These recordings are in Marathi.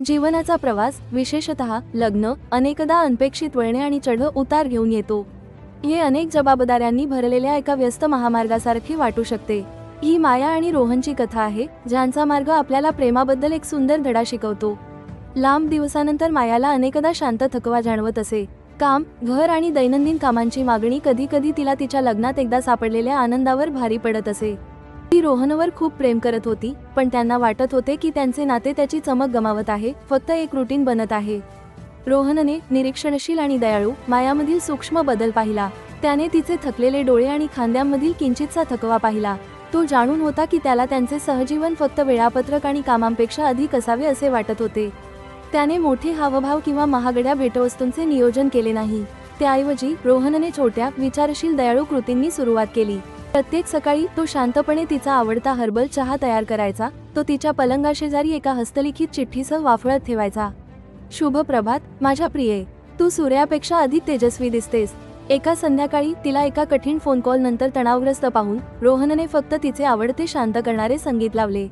जीवनाचा प्रवास, विशेषतः लग्न, अनेकदा अनपेक्षित वळणे आणि चढ उतार घेऊन येतो. हे अनेक जबाबदाऱ्यांनी भरलेल्या एका व्यस्त महामार्गासारखे वाटू शकते. ही माया आणि रोहनची कथा आहे, ज्यांचा मार्ग आपल्याला प्रेमाबद्दल एक सुंदर धडा शिकवतो. लांब दिवसानंतर मायाला अनेकदा शांत थकवा जाणवत असे. काम, घर आणि दैनंदिन कामांची मागणी कधी कधी तिला तिच्या लग्नात एकदा सापडलेल्या आनंदावर भारी पडत असे. ती रोहनवर खूप प्रेम करत होती, पण त्यांना वाटत होते की त्यांचे नाते त्याची चमक गमावत आहे, फक्त एक रुटीन बनत आहे. रोहनने निरीक्षणशील आणि दयाळू मायामधील सूक्ष्म बदल पाहिला. त्याने तिचे थकलेले डोळे आणि खांद्यांमधील किंचितसा थकवा पाहिला. तो जाणून होता की त्याला त्यांचे सहजीवन फक्त वेळापत्रक आणि कामांपेक्षा अधिक असावे असे वाटत होते. त्याने मोठे हावभाव किंवा महागड्या भेटवस्तूंचे नियोजन केले नाही. त्याऐवजी रोहनने छोट्या, विचारशील दयाळू कृतींनी सुरुवात केली. प्रत्येक सकाळी तो शांतपणे तिचा आवडता हर्बल चहा तयार करायचा. तो तिच्या पलंगाशेजारी एका हस्तलिखित चिठ्ठीसह वाफळत ठेवायचा. शुभ प्रभात माझ्या प्रिये, तू सूर्यापेक्षा अधिक तेजस्वी दिसतेस. एका संध्याकाळी तिला एका कठीण फोन कॉल नंतर तणावग्रस्त पाहून रोहनने फक्त तिचे आवडते शांत करणारे संगीत लावले.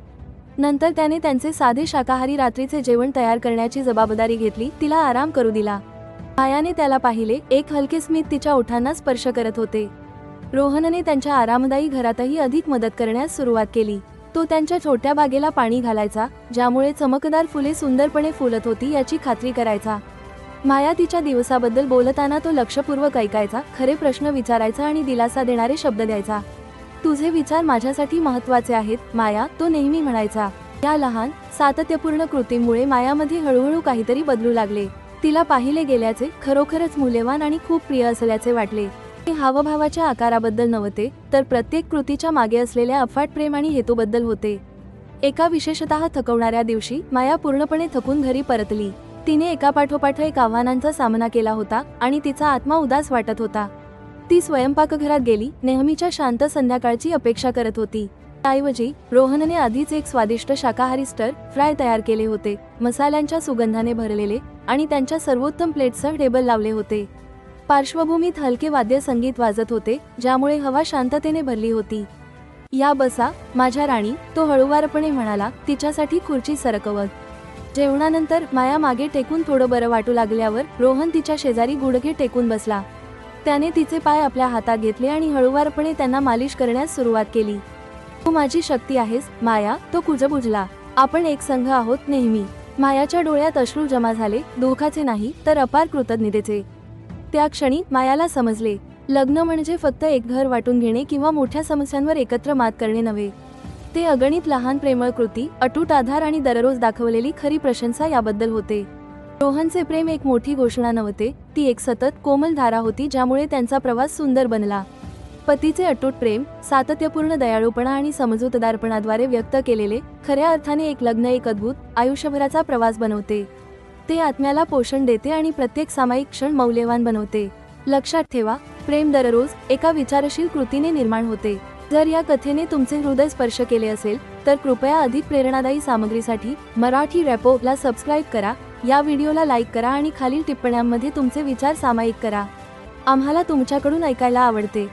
नंतर त्याने त्यांचे साधे शाकाहारी रात्रीचे जेवण तयार करण्याची जबाबदारी घेतली. तिला आराम करू दिला. मायाने त्याला पाहिले. एक हलके स्मित तिच्या ओठांना स्पर्श करत होते. रोहनने त्यांच्या आरामदायी घरातही अधिक मदत करण्यास सुरुवात केली. तो त्यांच्या छोट्या बागेला पाणी घालायचा, ज्यामुळे चमकदार फुले सुंदरपणे फुलत होती याची खात्री करायचा. माया तिच्या दिवसाबद्दल बोलताना तो लक्षपूर्वक ऐकायचा, खरे प्रश्न विचारायचा आणि दिलासा देणारे शब्द द्यायचा. तुझे विचार माझ्यासाठी महत्त्वाचे आहेत माया, तो नेहमी म्हणायचा. या लहान, सातत्यपूर्ण कृतीमुळे मायामध्ये हळूहळू काहीतरी बदलू लागले. तिला पाहिले गेल्याचे खरोखरच मूल्यवान आणि खूप प्रिय असल्याचे वाटले. हे हावभावाच्या आकाराबद्दल नव्हते, तर प्रत्येक कृतीच्या मागे असलेल्या अफाट प्रेम आणि हेतूबद्दल होते. एका विशेषतः थकवणाऱ्या दिवशी माया पूर्णपणे थकून घरी परतली. तिने एकापाठोपाठ एक आव्हानांचा सामना केला होता आणि तिचा आत्मा उदास वाटत होता. ती स्वयंपाकघरात गेली, नेहमीच्या शांत संध्याकाळची अपेक्षा करत होती. त्याऐवजी रोहनने आधीच एक स्वादिष्ट शाकाहारी स्टर फ्राय तयार केले होते. मसाल्यांच्या सुगंधाने भरलेले आणि त्यांच्या सर्वोत्तम प्लेट्ससह टेबल लावले होते. पार्श्वभूमीत हलके वाद्य संगीत वाजत होते, ज्यामुळे हवा शांततेने भरली होती. या बसा माझ्या राणी, तो हळूवारपणे म्हणाला, तिच्यासाठी खुर्ची सरकवत. जेवणानंतर माया मागे टेकून थोडं बरं वाटू लागल्यावर रोहन तिच्या शेजारी गुडघे टेकून बसला. त्याने तिचे पाय आपल्या हातात घेतले आणि हळूवारपणे त्यांना मालिश करण्यास सुरुवात केली. तू माझी शक्ती आहेस माया, तो कुजबुजला. आपण एक संघ आहोत नेहमी. मायाच्या डोळ्यात अश्रू जमा झाले, दुःखाचे नाही तर अपार कृतज्ञतेचे. त्या क्षणी मायाला समजले, लग्न म्हणजे फक्त एक घर वाटून घेणे किंवा मोठ्या समस्यांवर एकत्र मात करणे नव्हे. ते अगणित लहान प्रेमळ कृती, अटूट आधार आणि दररोज दाखवलेली खरी प्रशंसा याबद्दल होते. रोहनचे प्रेम एक मोठी घोषणा नव्हते, ती एक सतत कोमल धारा होती, ज्यामुळे त्यांचा प्रवास सुंदर बनला. पतीचे अटूट प्रेम, सातत्यपूर्ण दयाळूपणा आणि समजूतदारपणाद्वारे व्यक्त केलेले, खऱ्या अर्थाने एक लग्न एक अद्भुत, आयुष्यभराचा प्रवास बनवते. ते आत्म्याला पोषण देते आणि प्रत्येक सामायिक क्षण मौल्यवान बनवते. लक्षात ठेवा, प्रेम दररोज एका विचारशील कृतीने निर्माण होते. जर या कथेने तुमचे हृदय स्पर्श केले असेल तर कृपया अधिक प्रेरणादायी सामग्रीसाठी मराठी रॅपोला सबस्क्राईब करा. या व्हिडिओला लाईक करा आणि खालील टिप्पण्यांमध्ये तुमचे विचार सामायिक करा. आम्हाला तुमच्याकडून ऐकायला आवडते.